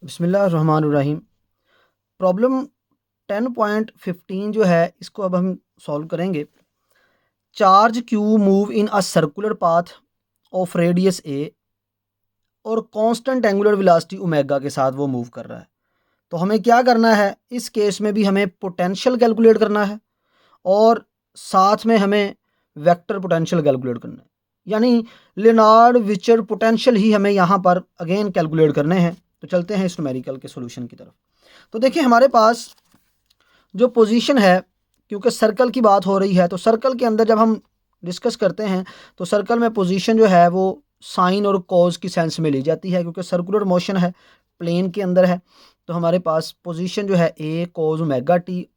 बिस्मिल्लाहिर्रहमानिर्रहीम। प्रॉब्लम 10.15 जो है इसको अब हम सॉल्व करेंगे। Charge Q move in a circular path of radius a और कांस्टेंट एंगुलर वेलोसिटी ओमेगा के साथ वो मूव कर रहा है। तो हमें क्या करना है, इस केस में भी हमें पोटेंशियल कैलकुलेट करना है और साथ में हमें वेक्टर पोटेंशियल कैलकुलेट करना है, यानी लेनार्ड विचर पोटेंशियल ही हमें यहाँ पर अगेन कैलकुलेट करने हैं। तो चलते हैं इस न्यूमेरिकल के सॉल्यूशन की तरफ। तो देखिए हमारे पास जो पोजीशन है, क्योंकि सर्कल की बात हो रही है तो सर्कल के अंदर जब हम डिस्कस करते हैं तो सर्कल में पोजीशन जो है वो साइन और कॉज की सेंस में ली जाती है, क्योंकि सर्कुलर मोशन है, प्लेन के अंदर है। तो हमारे पास पोजीशन जो है ए कॉज ओमेगा टी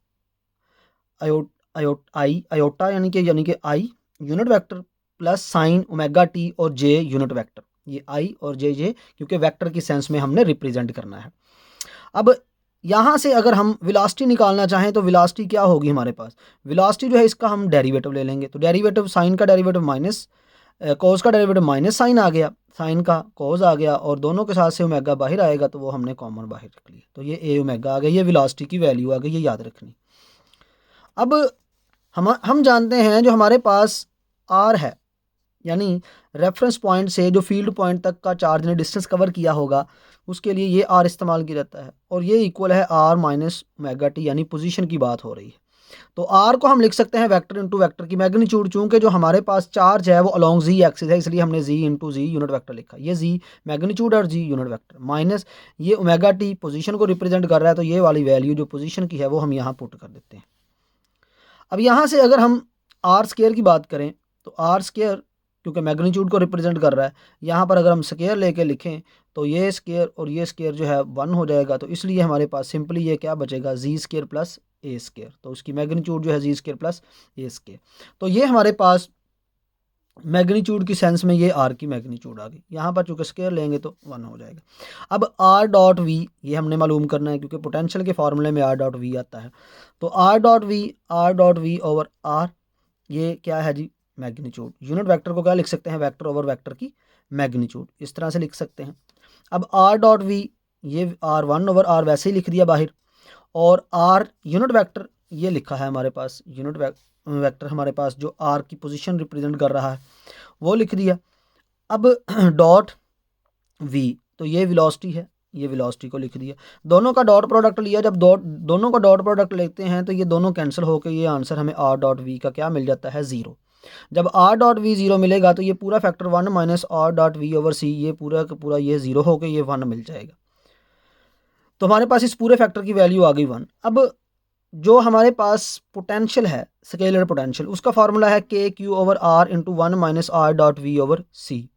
आयोटा यानी कि I unit vector plus sine omega T और जे यूनिट वेक्टर। ये आई और जे क्योंकि वेक्टर की सेंस में हमने रिप्रेजेंट करना है। अब यहाँ से अगर हम वेलोसिटी निकालना चाहें तो वेलोसिटी क्या होगी हमारे पास, वेलोसिटी जो है इसका हम डेरिवेटिव ले लेंगे। तो डेरिवेटिव साइन का डेरिवेटिव माइनस कॉस का डेरिवेटिव माइनस साइन आ गया, साइन का कॉस आ गया और दोनों के साथ से ओमेगा बाहर आएगा तो वो हमने कॉमन बाहर रख लिया। तो ये ए ओमेगा आ गया, ये वेलोसिटी की वैल्यू आ गई, ये याद रखनी। अब हम जानते हैं जो हमारे पास आर है, यानी रेफरेंस पॉइंट से जो फील्ड पॉइंट तक का चार्ज ने डिस्टेंस कवर किया होगा उसके लिए ये आर इस्तेमाल किया जाता है और ये इक्वल है आर माइनस ओमेगा टी, यानी पोजीशन की बात हो रही है। तो आर को हम लिख सकते हैं वेक्टर इंटू वेक्टर की मैग्नीट्यूड, चूंकि जो हमारे पास चार्ज है वो अलोंग जी एक्सिस है इसलिए हमने जी इंटू जी यूनिट वेक्टर लिखा। ये जी मैग्नीट्यूड और जी यूनिट वेक्टर माइनस ये ओमेगा टी पोजीशन को रिप्रेजेंट कर रहा है, तो ये वाली वैल्यू जो पोजीशन की है वो हम यहाँ पुट कर देते हैं। अब यहाँ से अगर हम आर स्केयर की बात करें तो आर स्केयर क्योंकि मैग्नीट्यूड को रिप्रेजेंट कर रहा है, यहाँ पर अगर हम स्केयर लेके लिखें तो ये स्केयर और ये स्केयर जो है 1 हो जाएगा। तो इसलिए हमारे पास सिंपली ये क्या बचेगा, जी स्केयर प्लस ए स्केयर। तो उसकी मैग्नीट्यूड जो है जी स्केयर प्लस ए स्केयर। तो ये हमारे पास मैग्नीट्यूड की सेंस में ये आर की मैग्नीट्यूड आ गई। यहाँ पर चूँकि स्केयर लेंगे तो 1 हो जाएगा। अब आर डॉट वी ये हमने मालूम करना है, क्योंकि पोटेंशियल के फार्मूले में आर डॉट वी आता है। तो R dot V over R ये क्या है जी, मैग्नीट्यूड। यूनिट वेक्टर को क्या लिख सकते हैं, वेक्टर ओवर वेक्टर की मैग्नीट्यूड, इस तरह से लिख सकते हैं। अब आर डॉट वी ये आर 1 ओवर आर वैसे ही लिख दिया बाहर, और आर यूनिट वेक्टर ये लिखा है हमारे पास, यूनिट वेक्टर हमारे पास जो आर की पोजीशन रिप्रेजेंट कर रहा है वो लिख दिया। अब डॉट वी तो ये वेलोसिटी है, ये वेलोसिटी को लिख दिया। दोनों का डॉट प्रोडक्ट लिया, जब दोनों का डॉट प्रोडक्ट लेते हैं तो ये दोनों कैंसिल होकर ये आंसर हमें आर डॉट वी का क्या मिल जाता है, 0। जब आर डॉट वी 0 मिलेगा तो ये पूरा factor 1 minus R dot V over C, ये पूरा का पूरा ये 0 होकर ये 1 मिल जाएगा। तो हमारे पास इस पूरे फैक्टर की वैल्यू आ गई 1। अब जो हमारे पास पोटेंशियल है स्केलर पोटेंशियल, उसका फार्मूला है K Q over R into 1 minus R dot V over C.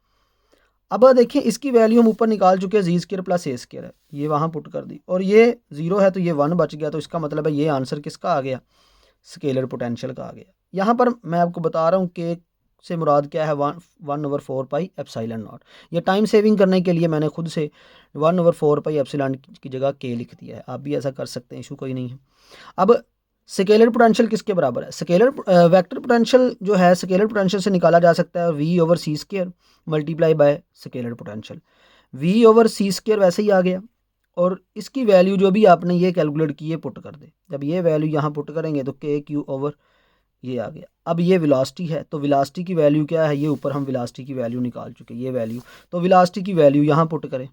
अब देखिए इसकी वैल्यू हम ऊपर निकाल चुके हैं, G square plus A square है, ये वहाँ पुट कर दी और ये 0 है तो ये 1 बच गया। तो इसका मतलब है ये आंसर किसका आ गया, स्केलर पोटेंशियल का आ गया। यहाँ पर मैं आपको बता रहा हूँ के से मुराद क्या है, 1 ओवर 4 पाई एप्सिलॉन नॉट। ये टाइम सेविंग करने के लिए मैंने खुद से 1 ओवर 4 पाई एप्सिलॉन की जगह के लिख दिया है, आप भी ऐसा कर सकते हैं, इशू कोई नहीं है। अब स्केलर पोटेंशियल किसके बराबर है, स्केलर वेक्टर पोटेंशियल जो है स्केलर पोटेंशियल से निकाला जा सकता है V over C square multiply by scalar potential. V over C square वैसे ही आ गया और इसकी वैल्यू जो भी आपने ये कैलकुलेट की है पुट कर दे। जब ये वैल्यू यहाँ पुट करेंगे तो के क्यू ओवर ये आ गया। अब ये वेलोसिटी है तो वेलोसिटी की वैल्यू क्या है, ये ऊपर हम वेलोसिटी की वैल्यू निकाल चुके ये वैल्यू। तो वेलोसिटी की वैल्यू यहाँ पुट करें,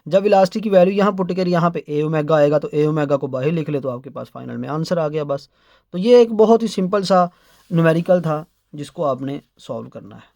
जब वेलोसिटी की वैल्यू यहाँ पुट कर यहाँ पे ए ओमेगा आएगा तो ए ओमेगा को बाहर लिख ले तो आपके पास फाइनल में आंसर आ गया बस। तो ये एक बहुत ही सिंपल सा न्यूमेरिकल था जिसको आपने सॉल्व करना है।